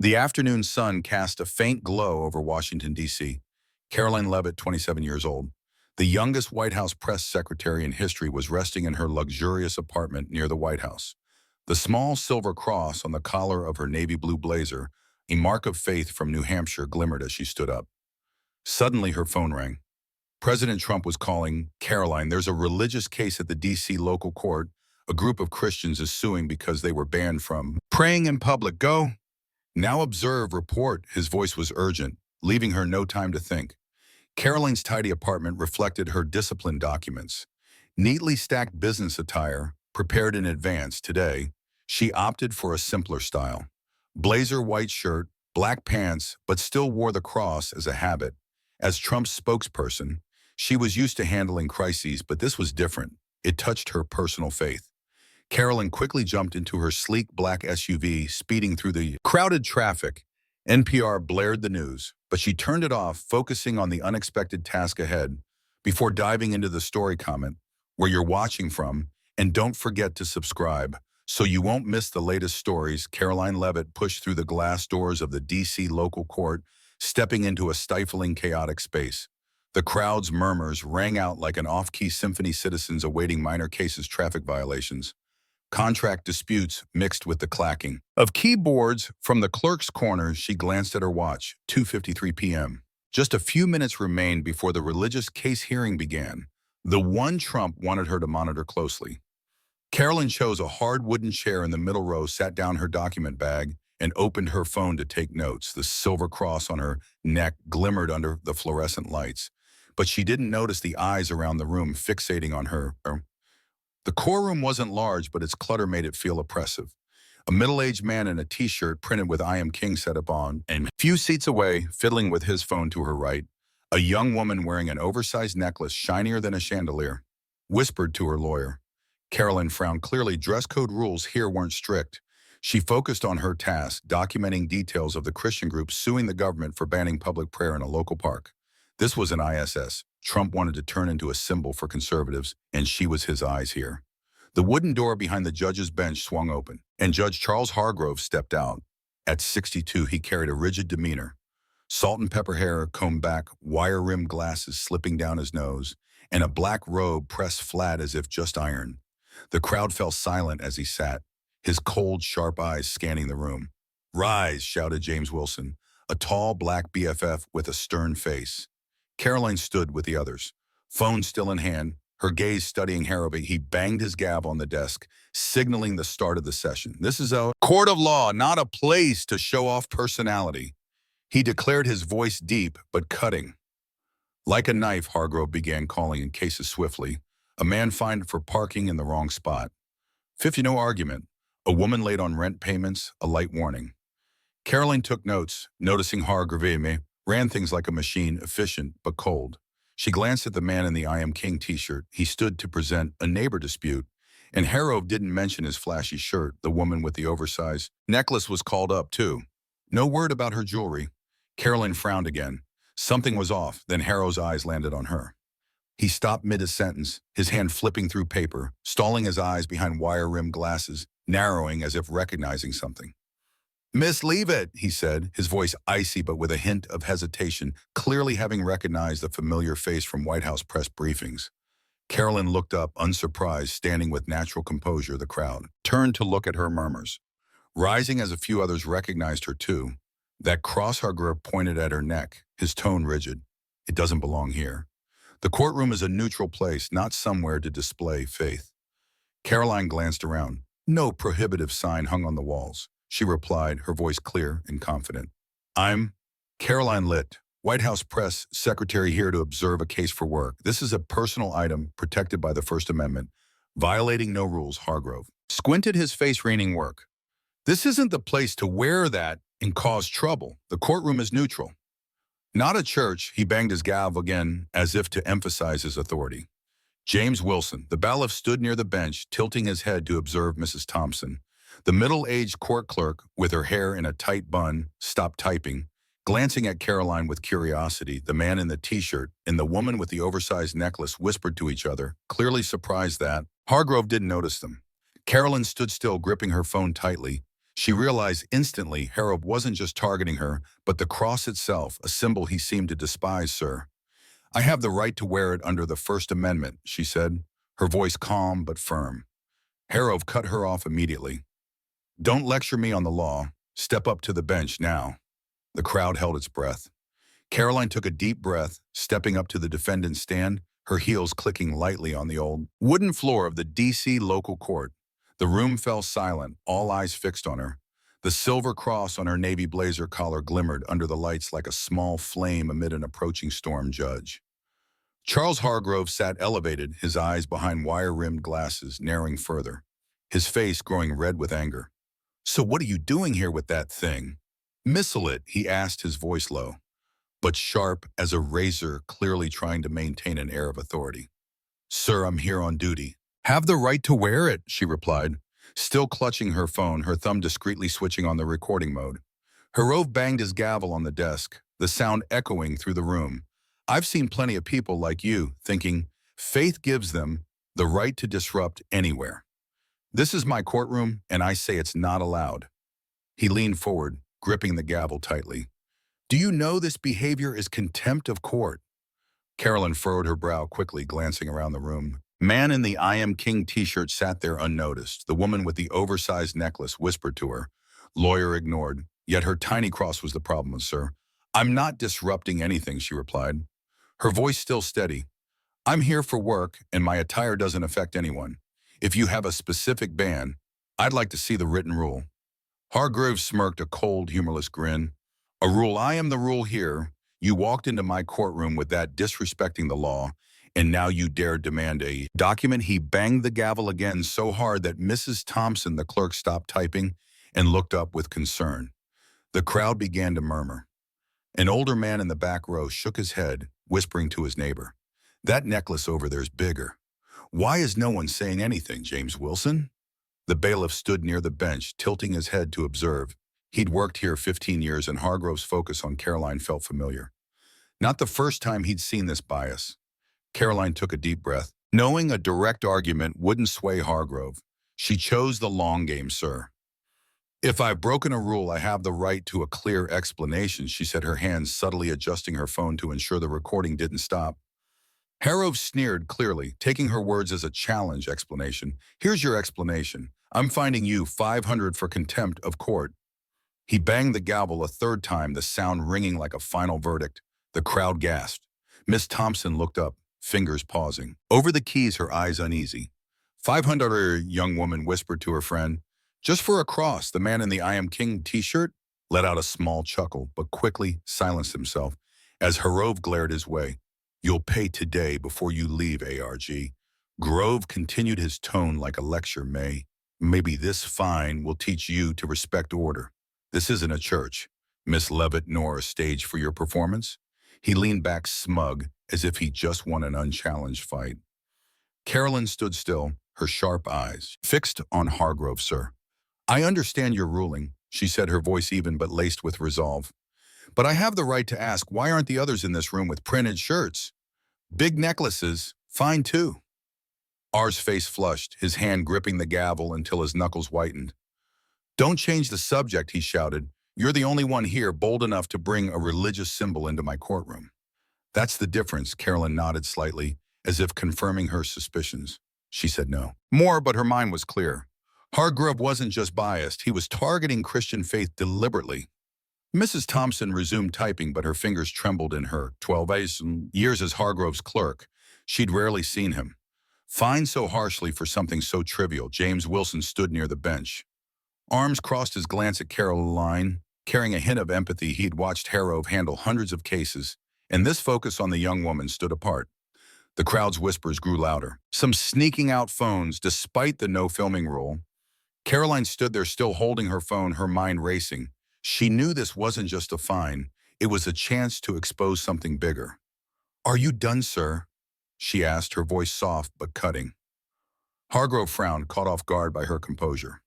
The afternoon sun cast a faint glow over Washington, D.C. Caroline Leavitt, 27 years old, the youngest White House press secretary in history, was resting in her luxurious apartment near the White House. The small silver cross on the collar of her navy blue blazer, a mark of faith from New Hampshire, glimmered as she stood up. Suddenly, her phone rang. President Trump was calling. "Caroline, there's a religious case at the D.C. local court. A group of Christians is suing because they were banned from praying in public. Go. Now observe, report." His voice was urgent, leaving her no time to think. Caroline's tidy apartment reflected her disciplined documents. Neatly stacked business attire, prepared in advance. Today, she opted for a simpler style. Blazer white shirt, black pants, but still wore the cross as a habit. As Trump's spokesperson, she was used to handling crises, but this was different. It touched her personal faith. Caroline quickly jumped into her sleek black SUV, speeding through the crowded traffic. NPR blared the news, but she turned it off, focusing on the unexpected task ahead. Before diving into the story, comment where you're watching from, and don't forget to subscribe so you won't miss the latest stories. Caroline Leavitt pushed through the glass doors of the D.C. local court, stepping into a stifling, chaotic space. The crowd's murmurs rang out like an off-key symphony, citizens awaiting minor cases, traffic violations, contract disputes mixed with the clacking of keyboards from the clerk's corner. She glanced at her watch, 2:53 p.m. Just a few minutes remained before the religious case hearing began, the one Trump wanted her to monitor closely. Caroline chose a hard wooden chair in the middle row, sat down her document bag, and opened her phone to take notes. The silver cross on her neck glimmered under the fluorescent lights, but she didn't notice the eyes around the room fixating on her. The courtroom wasn't large, but its clutter made it feel oppressive. A middle-aged man in a t-shirt printed with "I am king" sat upon, and a few seats away, fiddling with his phone to her right, a young woman wearing an oversized necklace shinier than a chandelier whispered to her lawyer. Caroline frowned. Clearly, dress code rules here weren't strict. She focused on her task, documenting details of the Christian group suing the government for banning public prayer in a local park. This was an ISS. Trump wanted to turn into a symbol for conservatives, and she was his eyes here. The wooden door behind the judge's bench swung open, and Judge Charles Hargrove stepped out. At 62, he carried a rigid demeanor. Salt and pepper hair combed back, wire-rimmed glasses slipping down his nose, and a black robe pressed flat as if just ironed. The crowd fell silent as he sat, his cold, sharp eyes scanning the room. "Rise," shouted James Wilson, a tall black BFF with a stern face. Caroline stood with the others, phone still in hand, her gaze studying Harrowby. He banged his gavel on the desk, signaling the start of the session. "This is a court of law, not a place to show off personality," he declared, his voice deep but cutting. Like a knife, Hargrove began calling in cases swiftly. A man fined for parking in the wrong spot. 50, no argument. A woman late on rent payments, a light warning. Caroline took notes, noticing Hargrove ran things like a machine, efficient but cold. She glanced at the man in the "I am king" t-shirt. He stood to present a neighbor dispute, and Harrove didn't mention his flashy shirt. The woman with the oversized necklace was called up too. No word about her jewelry. Caroline frowned again. Something was off, then Harrow's eyes landed on her. He stopped mid-sentence, his hand flipping through paper, stalling his eyes behind wire-rimmed glasses, narrowing as if recognizing something. "Miss Leavitt," he said, his voice icy but with a hint of hesitation, clearly having recognized the familiar face from White House press briefings. Caroline looked up, unsurprised, standing with natural composure. The crowd turned to look at her, murmurs rising as a few others recognized her too. That cross Hargrove pointed at her neck, his tone rigid. "It doesn't belong here. The courtroom is a neutral place, not somewhere to display faith." Caroline glanced around. No prohibitive sign hung on the walls. She replied, her voice clear and confident. "I'm Caroline Litt, White House press secretary, here to observe a case for work. This is a personal item protected by the First Amendment, violating no rules." Hargrove squinted, his face raining work. "This isn't the place to wear that and cause trouble. The courtroom is neutral. Not a church." He banged his gavel again as if to emphasize his authority. James Wilson, the bailiff, stood near the bench, tilting his head to observe Mrs. Thompson. The middle-aged court clerk, with her hair in a tight bun, stopped typing, glancing at Caroline with curiosity. The man in the t-shirt and the woman with the oversized necklace whispered to each other, clearly surprised that Hargrove didn't notice them. Caroline stood still, gripping her phone tightly. She realized instantly Harrov wasn't just targeting her, but the cross itself, a symbol he seemed to despise, sir. I have the right to wear it under the First Amendment, she said, her voice calm but firm. Harrov cut her off immediately. Don't lecture me on the law. Step up to the bench now. The crowd held its breath. Caroline took a deep breath, stepping up to the defendant's stand, her heels clicking lightly on the old wooden floor of the D.C. local court. The room fell silent, all eyes fixed on her. The silver cross on her navy blazer collar glimmered under the lights like a small flame amid an approaching storm judge. Charles Hargrove sat elevated, his eyes behind wire-rimmed glasses, narrowing further, his face growing red with anger. So what are you doing here with that thing? Missile it, he asked, his voice low, but sharp as a razor, clearly trying to maintain an air of authority. Sir, I'm here on duty. Have the right to wear it, she replied, still clutching her phone, her thumb discreetly switching on the recording mode. Harrov banged his gavel on the desk, the sound echoing through the room. I've seen plenty of people like you thinking faith gives them the right to disrupt anywhere. This is my courtroom, and I say it's not allowed. He leaned forward, gripping the gavel tightly. Do you know this behavior is contempt of court? Carolyn furrowed her brow quickly, glancing around the room. Man in the I Am King t-shirt sat there unnoticed. The woman with the oversized necklace whispered to her. Lawyer ignored. Yet her tiny cross was the problem, sir. I'm not disrupting anything, she replied, her voice still steady. I'm here for work, and my attire doesn't affect anyone. If you have a specific ban, I'd like to see the written rule. Hargrove smirked a cold, humorless grin. A rule, I am the rule here. You walked into my courtroom with that disrespecting the law, and now you dare demand a document. He banged the gavel again so hard that Mrs. Thompson, the clerk, stopped typing and looked up with concern. The crowd began to murmur. An older man in the back row shook his head, whispering to his neighbor, that necklace over there's bigger. Why is no one saying anything, James Wilson? The bailiff stood near the bench, tilting his head to observe. He'd worked here 15 years, and Hargrove's focus on Caroline felt familiar. Not the first time he'd seen this bias. Caroline took a deep breath. Knowing a direct argument wouldn't sway Hargrove, she chose the long game, sir. If I've broken a rule, I have the right to a clear explanation, she said, her hands subtly adjusting her phone to ensure the recording didn't stop. Harrov sneered clearly, taking her words as a challenge explanation. Here's your explanation. I'm finding you 500 for contempt of court. He banged the gavel a third time, the sound ringing like a final verdict. The crowd gasped. Miss Thompson looked up, fingers pausing. Over the keys, her eyes uneasy. 500, a young woman whispered to her friend. Just for a cross, the man in the I Am King t-shirt let out a small chuckle, but quickly silenced himself as Harrov glared his way. You'll pay today before you leave, ARG. Grove continued, his tone like a lecture. Maybe this fine will teach you to respect order. This isn't a church, Miss Levitt, nor a stage for your performance. He leaned back smug, as if he just won an unchallenged fight. Carolyn stood still, her sharp eyes fixed on Hargrove, sir. I understand your ruling, she said, her voice even but laced with resolve. But I have the right to ask, why aren't the others in this room with printed shirts? Big necklaces, fine too. R's face flushed, his hand gripping the gavel until his knuckles whitened. Don't change the subject, he shouted. You're the only one here bold enough to bring a religious symbol into my courtroom. That's the difference, Carolyn nodded slightly, as if confirming her suspicions. She said no. More, but her mind was clear. Hargrove wasn't just biased, he was targeting Christian faith deliberately. Mrs. Thompson resumed typing, but her fingers trembled in her 12 years as Hargrove's clerk. She'd rarely seen him. Fined so harshly for something so trivial, James Wilson stood near the bench. Arms crossed, his glance at Caroline, carrying a hint of empathy. He'd watched Harrov handle hundreds of cases, and this focus on the young woman stood apart. The crowd's whispers grew louder, some sneaking out phones despite the no filming rule. Caroline stood there, still holding her phone, her mind racing. She knew this wasn't just a fine, it was a chance to expose something bigger. Are you done, sir? She asked, her voice soft but cutting. Hargrove frowned, caught off guard by her composure.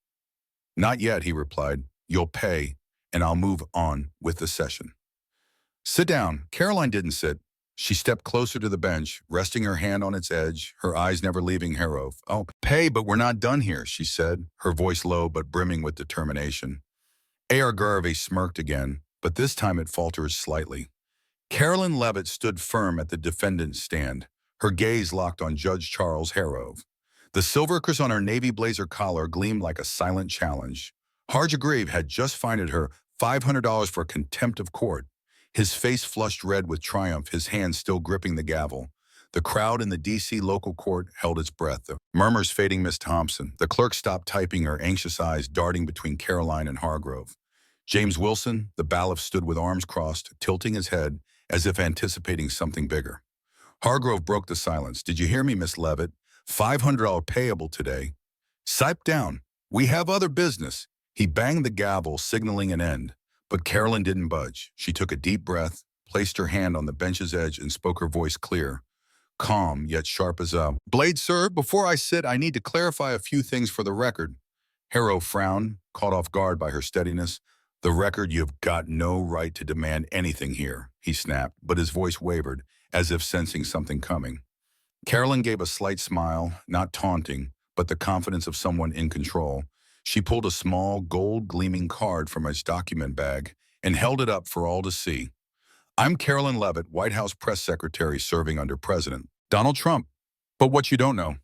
Not yet, he replied. You'll pay, and I'll move on with the session. Sit down. Caroline didn't sit. She stepped closer to the bench, resting her hand on its edge, her eyes never leaving Harrov. Oh, pay, but we're not done here, she said, her voice low but brimming with determination. A.R. Garvey smirked again, but this time it faltered slightly. Carolyn Levitt stood firm at the defendant's stand, her gaze locked on Judge Charles Harrove. The silver criss on her navy blazer collar gleamed like a silent challenge. Hargrave had just fined her $500 for contempt of court. His face flushed red with triumph, his hand still gripping the gavel. The crowd in the D.C. local court held its breath. The murmurs fading Miss Thompson. The clerk stopped typing, her anxious eyes darting between Caroline and Hargrove. James Wilson, the bailiff, stood with arms crossed, tilting his head as if anticipating something bigger. Hargrove broke the silence. "Did you hear me, Miss Levitt? $500 payable today." "Sipe down. We have other business." He banged the gavel, signaling an end. But Carolyn didn't budge. She took a deep breath, placed her hand on the bench's edge, and spoke, her voice clear, calm, yet sharp as a blade. "Sir, before I sit, I need to clarify a few things for the record." Harrow frowned, caught off guard by her steadiness. "The record, you've got no right to demand anything here," he snapped, but his voice wavered, as if sensing something coming. Carolyn gave a slight smile, not taunting, but the confidence of someone in control. She pulled a small, gold-gleaming card from his document bag and held it up for all to see. "I'm Carolyn Levitt, White House press secretary serving under President Donald Trump. But what you don't know,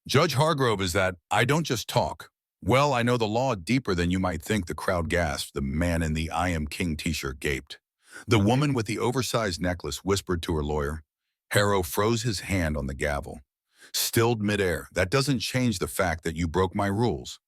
Judge Hargrove, is that I don't just talk. Well, I know the law deeper than you might think," the crowd gasped. The man in the "I Am King" t-shirt gaped. The woman with the oversized necklace whispered to her lawyer. Harrow froze his hand on the gavel. Stilled midair. "That doesn't change the fact that you broke my rules."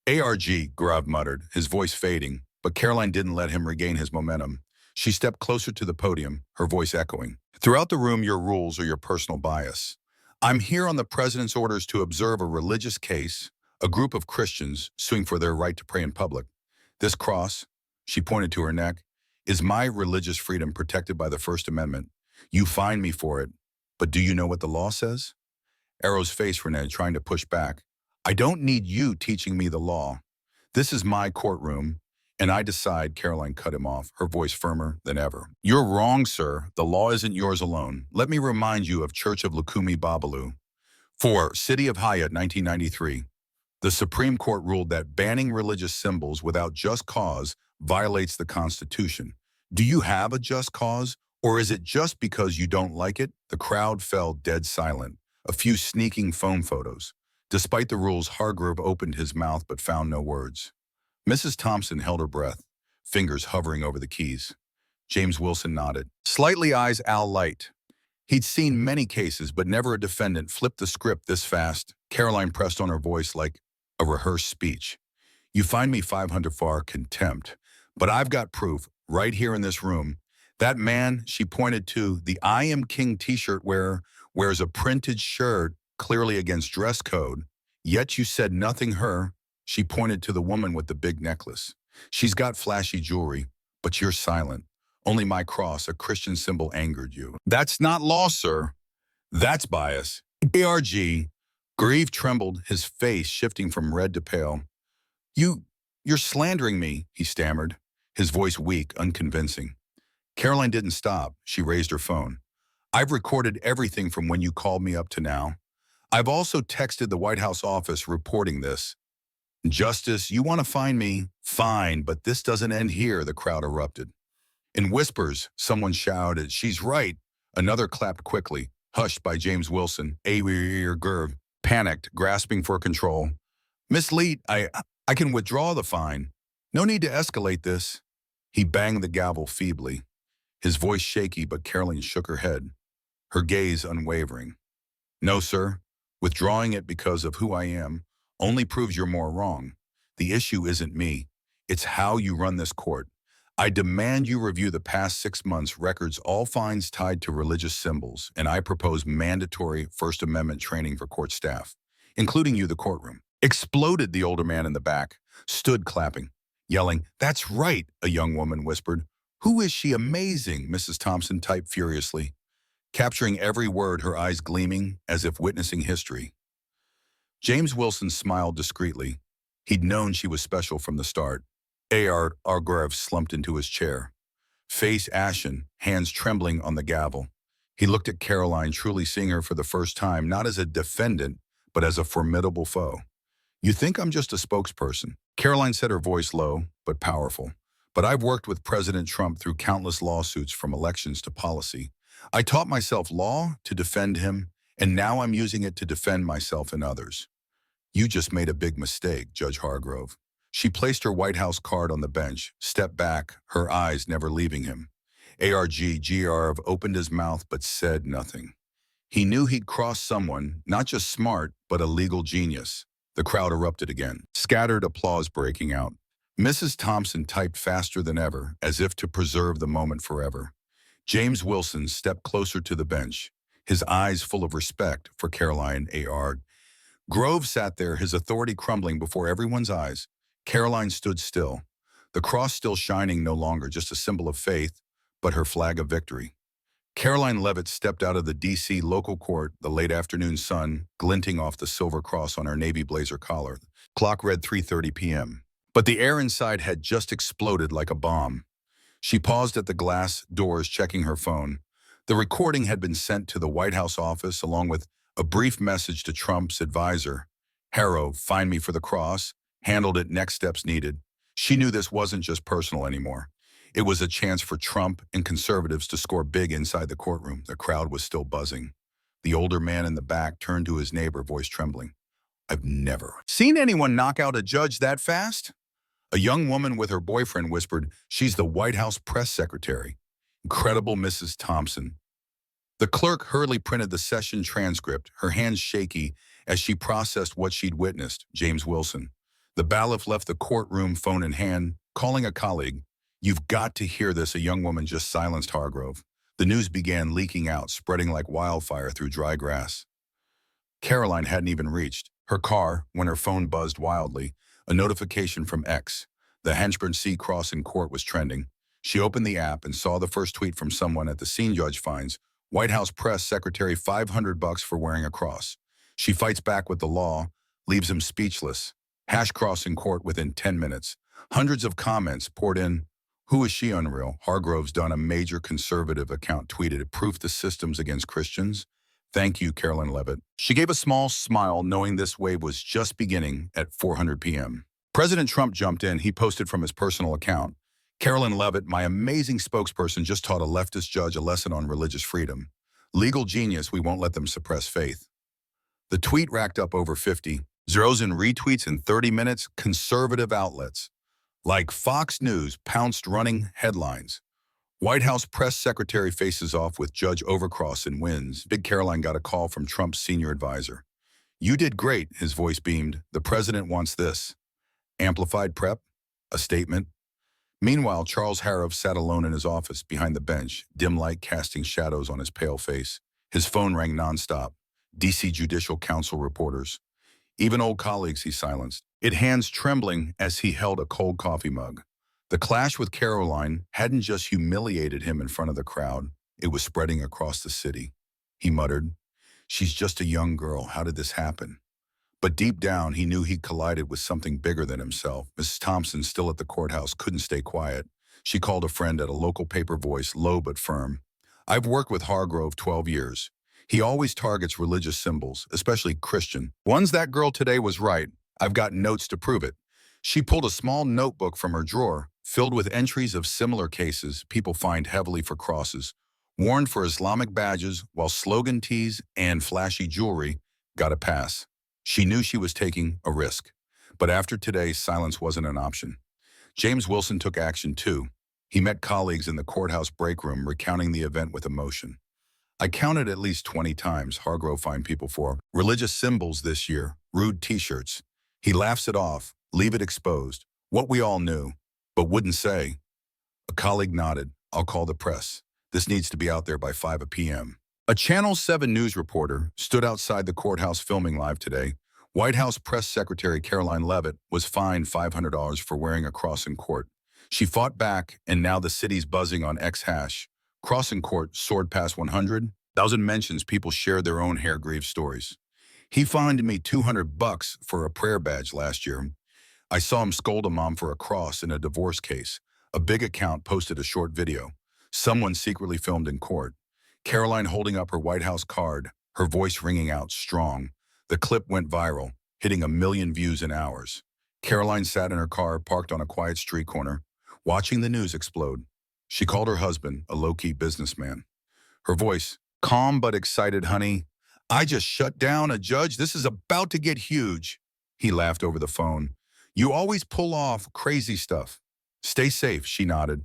"ARG," Grav muttered, his voice fading, but Caroline didn't let him regain his momentum. She stepped closer to the podium, her voice echoing. "Throughout the room, your rules are your personal bias. I'm here on the president's orders to observe a religious case, a group of Christians suing for their right to pray in public. This cross," she pointed to her neck, "is my religious freedom protected by the First Amendment. You fine me for it, but do you know what the law says?" Arrow's face reneged, trying to push back. "I don't need you teaching me the law. This is my courtroom, and I decide." Caroline cut him off, her voice firmer than ever. "You're wrong, sir. The law isn't yours alone. Let me remind you of Church of Lukumi Babalu. 4. City of Hyatt, 1993. The Supreme Court ruled that banning religious symbols without just cause violates the Constitution. Do you have a just cause, or is it just because you don't like it?" The crowd fell dead silent, a few sneaking phone photos. Despite the rules, Hargrove opened his mouth but found no words. Mrs. Thompson held her breath, fingers hovering over the keys. James Wilson nodded. Slightly eyes Al light. He'd seen many cases, but never a defendant flipped the script this fast. Caroline pressed on her voice like a rehearsed speech. "You find me 500 for contempt, but I've got proof right here in this room. That man," she pointed to the "I Am King" t-shirt wearer, wears a printed shirt clearly against dress code. Yet you said nothing. Her," she pointed to the woman with the big necklace. "She's got flashy jewelry, but you're silent. Only my cross, a Christian symbol, angered you." "That's not law, sir. That's bias." ARG. Grieve trembled, his face shifting from red to pale. You're slandering me," he stammered, his voice weak, unconvincing. Caroline didn't stop. She raised her phone. "I've recorded everything from when you called me up to now. I've also texted the White House office reporting this." "Justice, you want to find me? Fine, but this doesn't end here," the crowd erupted. In whispers, someone shouted, "She's right." Another clapped quickly, hushed by James Wilson. A.R. Garvey panicked, grasping for control. "Miss Leet, I can withdraw the fine. No need to escalate this." He banged the gavel feebly, his voice shaky, but Caroline shook her head, her gaze unwavering. "No, sir. Withdrawing it because of who I am only proves you're more wrong. The issue isn't me. It's how you run this court. I demand you review the past 6 months' records, all fines tied to religious symbols, and I propose mandatory First Amendment training for court staff, including you, the courtroom." Exploded, the older man in the back, stood clapping, yelling, "That's right," a young woman whispered. "Who is she? Amazing," Mrs. Thompson typed furiously, capturing every word, her eyes gleaming as if witnessing history. James Wilson smiled discreetly. He'd known she was special from the start. A.R. Garvey slumped into his chair, face ashen, hands trembling on the gavel. He looked at Caroline, truly seeing her for the first time, not as a defendant, but as a formidable foe. You think I'm just a spokesperson? Caroline said, her voice low but powerful. But I've worked with President Trump through countless lawsuits from elections to policy. I taught myself law to defend him, and now I'm using it to defend myself and others. You just made a big mistake, Judge Hargrove. She placed her White House card on the bench, stepped back, her eyes never leaving him. Garv opened his mouth but said nothing. He knew he'd crossed someone, not just smart, but a legal genius. The crowd erupted again, scattered applause breaking out. Mrs. Thompson typed faster than ever, as if to preserve the moment forever. James Wilson stepped closer to the bench, his eyes full of respect for Caroline A.R. Grove sat there, his authority crumbling before everyone's eyes. Caroline stood still, the cross still shining, no longer just a symbol of faith, but her flag of victory. Caroline Leavitt stepped out of the D.C. local court, the late afternoon sun glinting off the silver cross on her navy blazer collar. Clock read 3:30 p.m. But the air inside had just exploded like a bomb. She paused at the glass doors, checking her phone. The recording had been sent to the White House office along with a brief message to Trump's advisor. Harrow, find me for the cross, handled it, next steps needed. She knew this wasn't just personal anymore. It was a chance for Trump and conservatives to score big inside the courtroom. The crowd was still buzzing. The older man in the back turned to his neighbor, voice trembling. I've never seen anyone knock out a judge that fast. A young woman with her boyfriend whispered, she's the White House press secretary. Incredible Mrs. Thompson. The clerk hurriedly printed the session transcript, her hands shaky as she processed what she'd witnessed. James Wilson. The bailiff left the courtroom, phone in hand, calling a colleague. You've got to hear this, a young woman just silenced Hargrove. The news began leaking out, spreading like wildfire through dry grass. Caroline hadn't even reached her car when her phone buzzed wildly. A notification from X. The Henchburn C cross in court was trending. She opened the app and saw the first tweet from someone at the scene. Judge fines White House press secretary $500 for wearing a cross. She fights back with the law, leaves him speechless. Hash cross in court within 10 minutes. Hundreds of comments poured in. Who is she? Unreal. Hargrove's done. A major conservative account tweeted it. Proof the system's against Christians. Thank you, Caroline Leavitt. She gave a small smile, knowing this wave was just beginning at 4:00 p.m. President Trump jumped in. He posted from his personal account. Caroline Leavitt, my amazing spokesperson, just taught a leftist judge a lesson on religious freedom. Legal genius, we won't let them suppress faith. The tweet racked up over 50 zeros and retweets in 30 minutes. Conservative outlets like Fox News pounced, running headlines. White House press secretary faces off with Judge Overcross and wins. Big Caroline got a call from Trump's senior advisor. You did great, his voice beamed. The president wants this. Amplified prep? A statement? Meanwhile, Charles Harrow sat alone in his office behind the bench, dim light casting shadows on his pale face. His phone rang nonstop. D.C. Judicial Council reporters. Even old colleagues he silenced, his hands trembling as he held a cold coffee mug. The clash with Caroline hadn't just humiliated him in front of the crowd, it was spreading across the city. He muttered, she's just a young girl, how did this happen? But deep down, he knew he collided with something bigger than himself. Mrs. Thompson, still at the courthouse, couldn't stay quiet. She called a friend at a local paper, voice low but firm. I've worked with Hargrove 12 years. He always targets religious symbols, especially Christian ones. That girl today was right. I've got notes to prove it. She pulled a small notebook from her drawer, filled with entries of similar cases people fined heavily for crosses, worn for Islamic badges, while slogan tees and flashy jewelry got a pass. She knew she was taking a risk. But after today, silence wasn't an option. James Wilson took action too. He met colleagues in the courthouse break room, recounting the event with emotion. I counted at least 20 times Hargrove fined people for religious symbols this year, rude t-shirts. He laughs it off, leave it exposed, what we all knew, but wouldn't say. A colleague nodded. I'll call the press. This needs to be out there by 5 p.m. A Channel 7 news reporter stood outside the courthouse filming live today. White House Press Secretary Caroline Leavitt was fined $500 for wearing a cross in court. She fought back, and now the city's buzzing on X hash. Cross in court soared past 100,000 mentions. People shared their own hair grief stories. He fined me $200 for a prayer badge last year. I saw him scold a mom for a cross in a divorce case. A big account posted a short video. Someone secretly filmed in court. Caroline holding up her White House card, her voice ringing out strong. The clip went viral. hitting 1 million views in hours. Caroline sat in her car parked on a quiet street corner, watching the news explode. She called her husband, a low-key businessman. Her voice, calm but excited, honey. I just shut down a judge. This is about to get huge. He laughed over the phone. You always pull off crazy stuff. Stay safe, she nodded.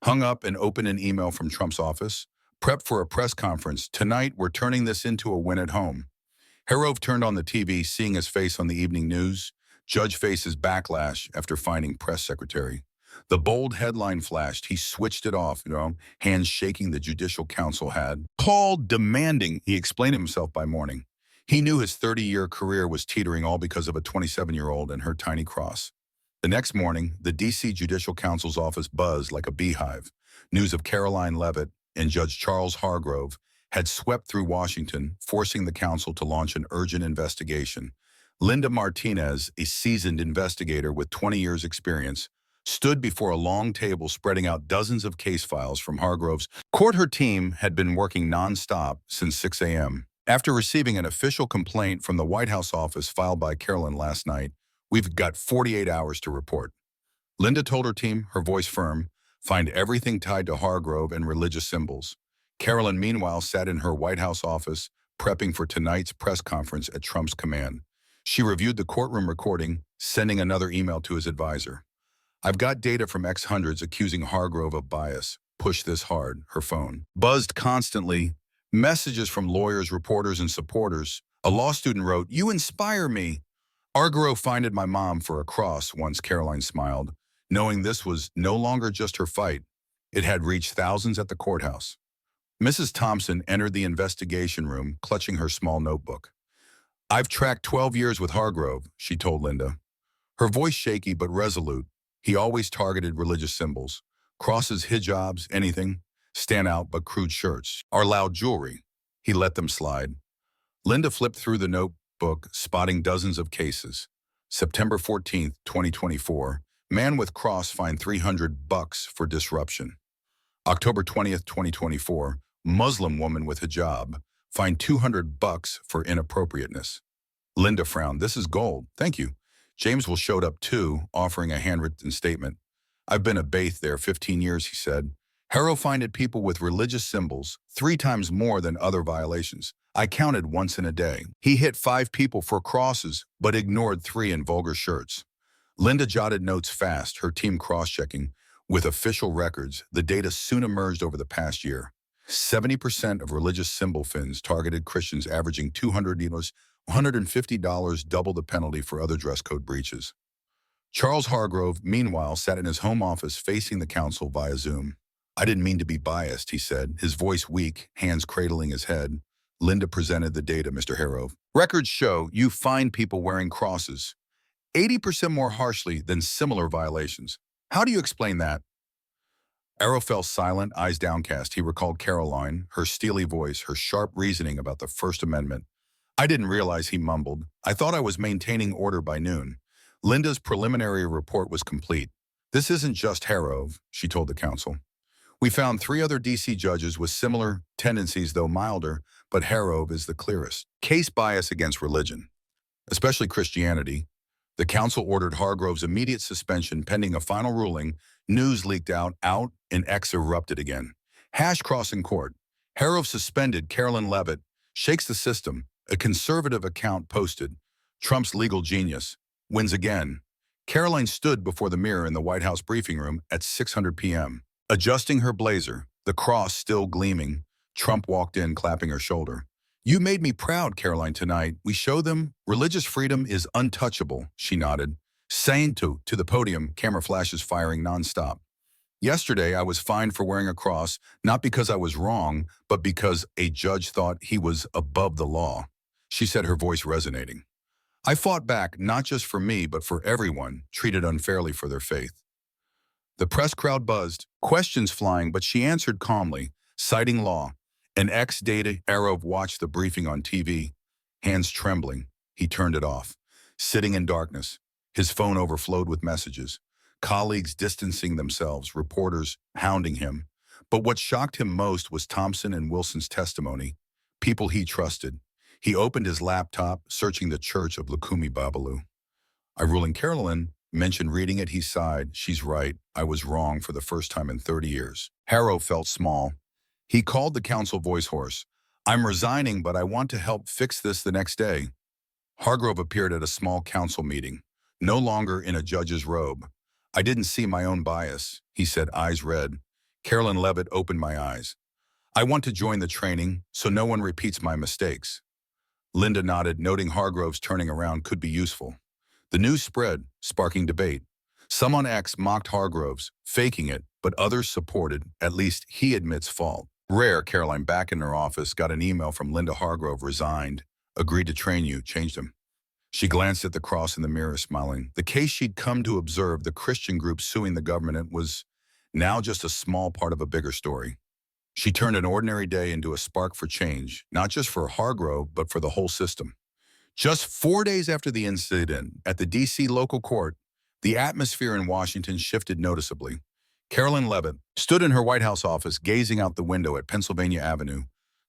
Hung up and opened an email from Trump's office. Prep for a press conference. Tonight, we're turning this into a win at home. Harov turned on the TV, seeing his face on the evening news. Judge faces backlash after finding press secretary. The bold headline flashed. He switched it off, hands shaking. The Judicial Council had called demanding he explain himself by morning. He knew his 30-year career was teetering all because of a 27-year-old and her tiny cross. The next morning, the D.C. Judicial Council's office buzzed like a beehive. News of Caroline Leavitt and Judge Charles Hargrove had swept through Washington, forcing the council to launch an urgent investigation. Linda Martinez, a seasoned investigator with 20 years' experience, stood before a long table spreading out dozens of case files from Hargrove's court. Her team had been working nonstop since 6 a.m. After receiving an official complaint from the White House office filed by Caroline last night, we've got 48 hours to report. Linda told her team, her voice firm, find everything tied to Hargrove and religious symbols. Caroline, meanwhile, sat in her White House office, prepping for tonight's press conference at Trump's command. She reviewed the courtroom recording, sending another email to his advisor. I've got data from X-Hundreds accusing Hargrove of bias. Push this hard, her phone buzzed constantly. Messages from lawyers, reporters, and supporters. A law student wrote, "You inspire me." Hargrove finded my mom for a cross once, Caroline smiled, knowing this was no longer just her fight. It had reached thousands at the courthouse. Mrs. Thompson entered the investigation room, clutching her small notebook. I've tracked 12 years with Hargrove, she told Linda. Her voice shaky but resolute. He always targeted religious symbols. Crosses, hijabs, anything. Stand out but crude shirts. Our loud jewelry. He let them slide. Linda flipped through the notebook, spotting dozens of cases. September 14th, 2024. Man with cross fined $300 for disruption. October 20th, 2024. Muslim woman with hijab fined $200 for inappropriateness. Linda frowned. This is gold. Thank you. James will showed up too, offering a handwritten statement. I've been a baith there 15 years, he said. Harrow finded people with religious symbols 3 times more than other violations. I counted once in a day. He hit 5 people for crosses, but ignored 3 in vulgar shirts. Linda jotted notes fast, her team cross-checking. With official records, the data soon emerged over the past year. 70% of religious symbol fins targeted Christians, averaging $150, double the penalty for other dress code breaches. Charles Hargrove, meanwhile, sat in his home office facing the council via Zoom. I didn't mean to be biased, he said, his voice weak, hands cradling his head. Linda presented the data, Mr. Hargrove. Records show you find people wearing crosses 80% more harshly than similar violations. How do you explain that? Arrow fell silent, eyes downcast. He recalled Caroline, her steely voice, her sharp reasoning about the First Amendment. I didn't realize, he mumbled. I thought I was maintaining order by noon. Linda's preliminary report was complete. This isn't just Harrow, she told the council. We found 3 other D.C. judges with similar tendencies, though milder, but Harrow is the clearest. Case bias against religion, especially Christianity. The council ordered Hargrove's immediate suspension pending a final ruling. News leaked out, and X erupted again. Hash cross in court. Harrow suspended. Caroline Leavitt shakes the system. A conservative account posted. Trump's legal genius wins again. Caroline stood before the mirror in the White House briefing room at 6:00 p.m. Adjusting her blazer, the cross still gleaming. Trump walked in, clapping her shoulder. You made me proud, Caroline, tonight. We show them religious freedom is untouchable, she nodded. Saying to the podium, camera flashes firing nonstop. Yesterday, I was fined for wearing a cross, not because I was wrong, but because a judge thought he was above the law, she said, her voice resonating. I fought back, not just for me, but for everyone treated unfairly for their faith. The press crowd buzzed, questions flying, but she answered calmly, citing law. An ex-data Arrow watched the briefing on TV. Hands trembling, he turned it off. Sitting in darkness, his phone overflowed with messages. Colleagues distancing themselves, reporters hounding him. But what shocked him most was Thompson and Wilson's testimony, people he trusted. He opened his laptop, searching the Church of Lukumi Babalu. I ruling Carolyn mentioned reading it. He sighed. She's right. I was wrong for the first time in 30 years. Harrow felt small. He called the council voice hoarse. I'm resigning, but I want to help fix this the next day. Hargrove appeared at a small council meeting, no longer in a judge's robe. I didn't see my own bias, he said, eyes red. Carolyn Levitt opened my eyes. I want to join the training so no one repeats my mistakes. Linda nodded, noting Hargrove's turning around could be useful. The news spread, sparking debate. Some on X mocked Hargrove's, faking it, but others supported, at least he admits fault. Rare, Caroline, back in her office, got an email from Linda. Hargrove resigned, agreed to train you, changed him. She glanced at the cross in the mirror, smiling. The case she'd come to observe, the Christian group suing the government, was now just a small part of a bigger story. She turned an ordinary day into a spark for change, not just for Hargrove, but for the whole system. Just 4 days after the incident at the D.C. local court, the atmosphere in Washington shifted noticeably. Carolyn Levitt stood in her White House office, gazing out the window at Pennsylvania Avenue.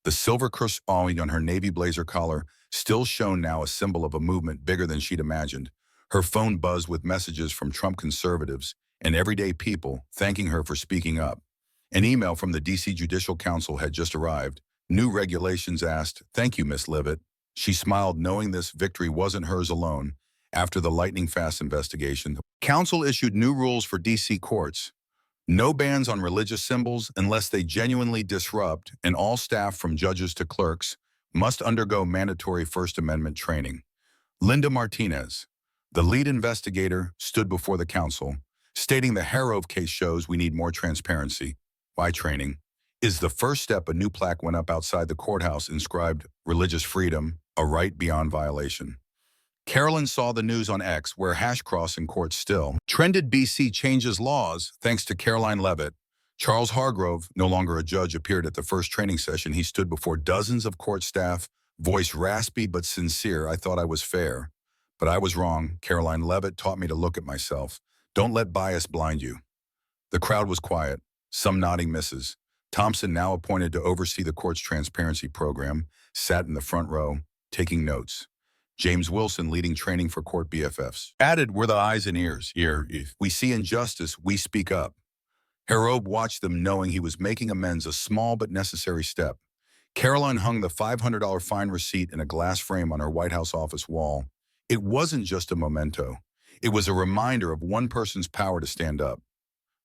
The silver crest on her navy blazer collar still shone, now a symbol of a movement bigger than she'd imagined. Her phone buzzed with messages from Trump conservatives and everyday people thanking her for speaking up. An email from the D.C. Judicial Council had just arrived. New regulations asked, "Thank you, Miss Levitt." She smiled, knowing this victory wasn't hers alone. After the lightning-fast investigation, the Council issued new rules for D.C. courts. No bans on religious symbols unless they genuinely disrupt, and all staff from judges to clerks must undergo mandatory First Amendment training. Linda Martinez, the lead investigator, stood before the council, stating the Harrow case shows we need more transparency. By training is the first step. A new plaque went up outside the courthouse inscribed, "Religious freedom, a right beyond violation." Carolyn saw the news on X, where Hashcross in court still trended. BC changes laws thanks to Caroline Levitt. Charles Hargrove, no longer a judge, appeared at the first training session. He stood before dozens of court staff, voice raspy but sincere. I thought I was fair, but I was wrong. Caroline Levitt taught me to look at myself. Don't let bias blind you. The crowd was quiet, some nodding Mrs. Thompson, now appointed to oversee the court's transparency program, sat in the front row, taking notes. James Wilson, leading training for court BFFs, added, "We're the eyes and ears. Here, if we see injustice, we speak up." Harrow watched them, knowing he was making amends, a small but necessary step. Caroline hung the $500 fine receipt in a glass frame on her White House office wall. It wasn't just a memento. It was a reminder of one person's power to stand up.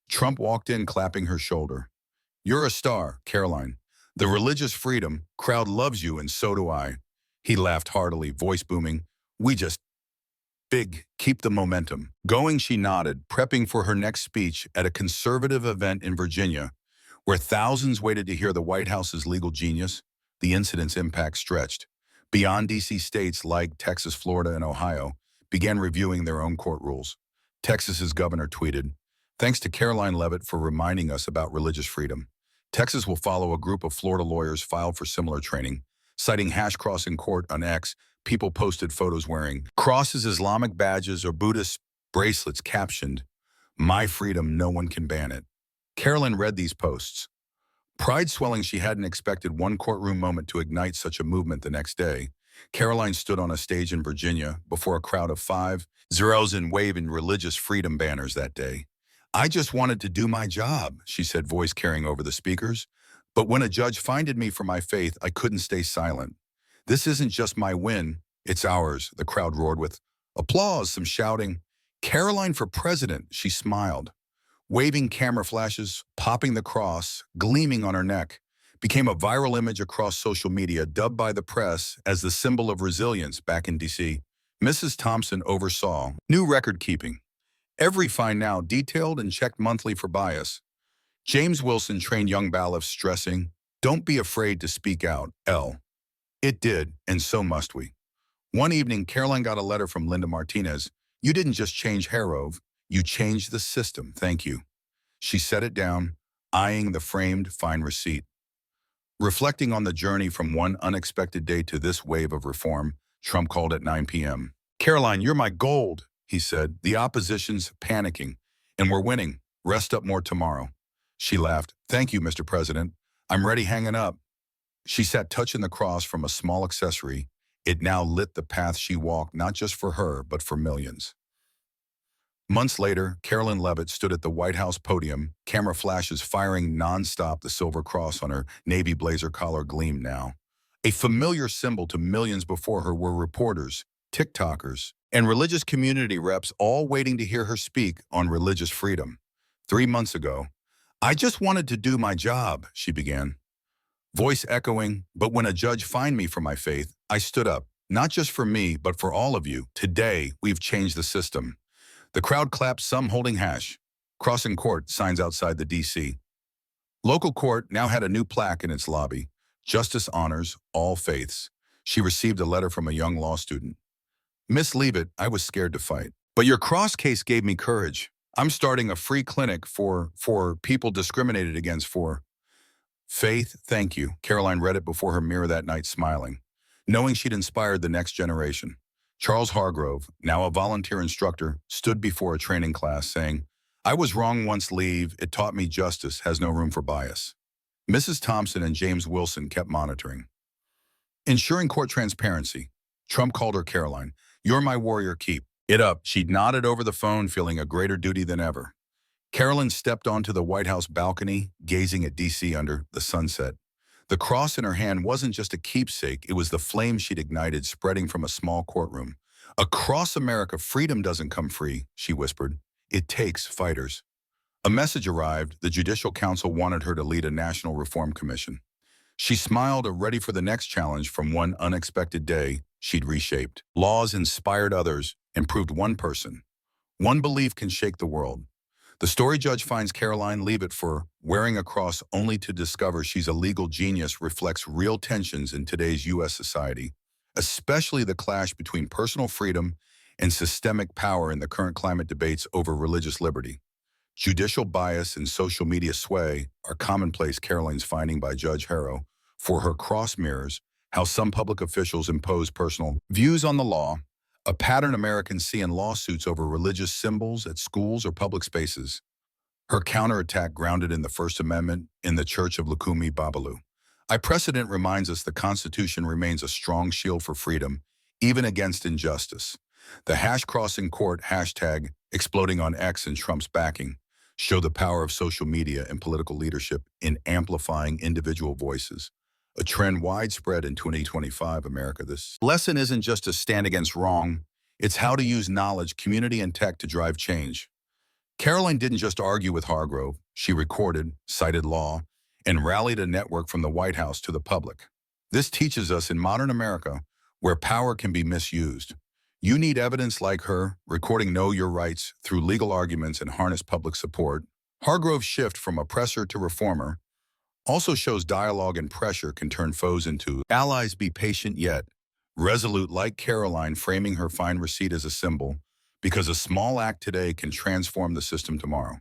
Trump walked in, clapping her shoulder. "You're a star, Caroline. The religious freedom crowd loves you, and so do I." He laughed heartily, voice booming. "We just big, keep the momentum going." She nodded, prepping for her next speech at a conservative event in Virginia, where thousands waited to hear the White House's legal genius. The incident's impact stretched beyond D.C. States like Texas, Florida, and Ohio began reviewing their own court rules. Texas's governor tweeted, "Thanks to Caroline Levitt for reminding us about religious freedom. Texas will follow." A group of Florida lawyers filed for similar training. Citing Hashcross in court on X, people posted photos wearing crosses, Islamic badges, or Buddhist bracelets captioned, "My freedom, no one can ban it." Carolyn read these posts. Pride swelling, she hadn't expected one courtroom moment to ignite such a movement. The next day, Caroline stood on a stage in Virginia before a crowd of 5-0 and waving religious freedom banners that day. "I just wanted to do my job," she said, voice carrying over the speakers. "But when a judge fined me for my faith, I couldn't stay silent. This isn't just my win, it's ours." The crowd roared with applause, some shouting, "Caroline for president." She smiled, waving camera flashes, popping the cross, gleaming on her neck, became a viral image across social media, dubbed by the press as the symbol of resilience. Back in D.C., Mrs. Thompson oversaw new record keeping. Every fine now detailed and checked monthly for bias. James Wilson trained young bailiffs, stressing, "Don't be afraid to speak out, L." It did, and so must we. One evening, Caroline got a letter from Linda Martinez. "You didn't just change Harrow, you changed the system. Thank you." She set it down, eyeing the framed fine receipt. Reflecting on the journey from one unexpected day to this wave of reform, Trump called at 9 p.m. "Caroline, you're my gold," he said. "The opposition's panicking, and we're winning. Rest up more tomorrow." She laughed. "Thank you, Mr. President. I'm ready hanging up." She sat touching the cross from a small accessory, It now lit the path she walked, not just for her, but for millions. Months later, Carolyn Leavitt stood at the White House podium, camera flashes firing nonstop. The silver cross on her navy blazer collar gleamed now. A familiar symbol to millions before her were reporters, TikTokers, and religious community reps, all waiting to hear her speak on religious freedom. 3 months ago, "I just wanted to do my job," she began, voice echoing, "but when a judge fined me for my faith, I stood up, not just for me, but for all of you. Today, we've changed the system." The crowd clapped, some holding hash. Crossing Court signs outside the D.C. Local court now had a new plaque in its lobby. Justice honors all faiths. She received a letter from a young law student. "Miss Leavitt, I was scared to fight, but your cross case gave me courage. I'm starting a free clinic for people discriminated against for faith. Thank you." Caroline read it before her mirror that night, smiling, knowing she'd inspired the next generation. Charles Hargrove, now a volunteer instructor, stood before a training class saying, "I was wrong once, leave. It taught me justice has no room for bias." Mrs. Thompson and James Wilson kept monitoring, ensuring court transparency. Trump called her Caroline. "You're my warrior, keep it up." She'd nodded over the phone, feeling a greater duty than ever. Carolyn stepped onto the White House balcony, gazing at D.C. under the sunset. The cross in her hand wasn't just a keepsake, it was the flame she'd ignited, spreading from a small courtroom. "Across America, freedom doesn't come free," she whispered. "It takes fighters." A message arrived. The Judicial Council wanted her to lead a national reform commission. She smiled, ready for the next challenge. From one unexpected day, she'd reshaped laws, inspired others, and proved one person, one belief can shake the world. The story judge finds Caroline Leavitt for wearing a cross only to discover she's a legal genius reflects real tensions in today's U.S. society, especially the clash between personal freedom and systemic power in the current climate debates over religious liberty. Judicial bias and social media sway are commonplace. Caroline's finding by Judge Harrow for her cross mirrors how some public officials impose personal views on the law, a pattern Americans see in lawsuits over religious symbols at schools or public spaces. Her counterattack grounded in the First Amendment in the Church of Lukumi Babalu. A precedent reminds us the Constitution remains a strong shield for freedom, even against injustice. The #crossing court hashtag exploding on X and Trump's backing show the power of social media and political leadership in amplifying individual voices. A trend widespread in 2025 America. This lesson isn't just to stand against wrong, it's how to use knowledge, community, and tech to drive change. Caroline didn't just argue with Hargrove, she recorded, cited law, and rallied a network from the White House to the public. This teaches us in modern America, where power can be misused, you need evidence like her, recording Know Your Rights through legal arguments and harness public support. Hargrove's shift from oppressor to reformer also shows dialogue and pressure can turn foes into allies. Be patient yet resolute, like Caroline, framing her fine receipt as a symbol, because a small act today can transform the system tomorrow.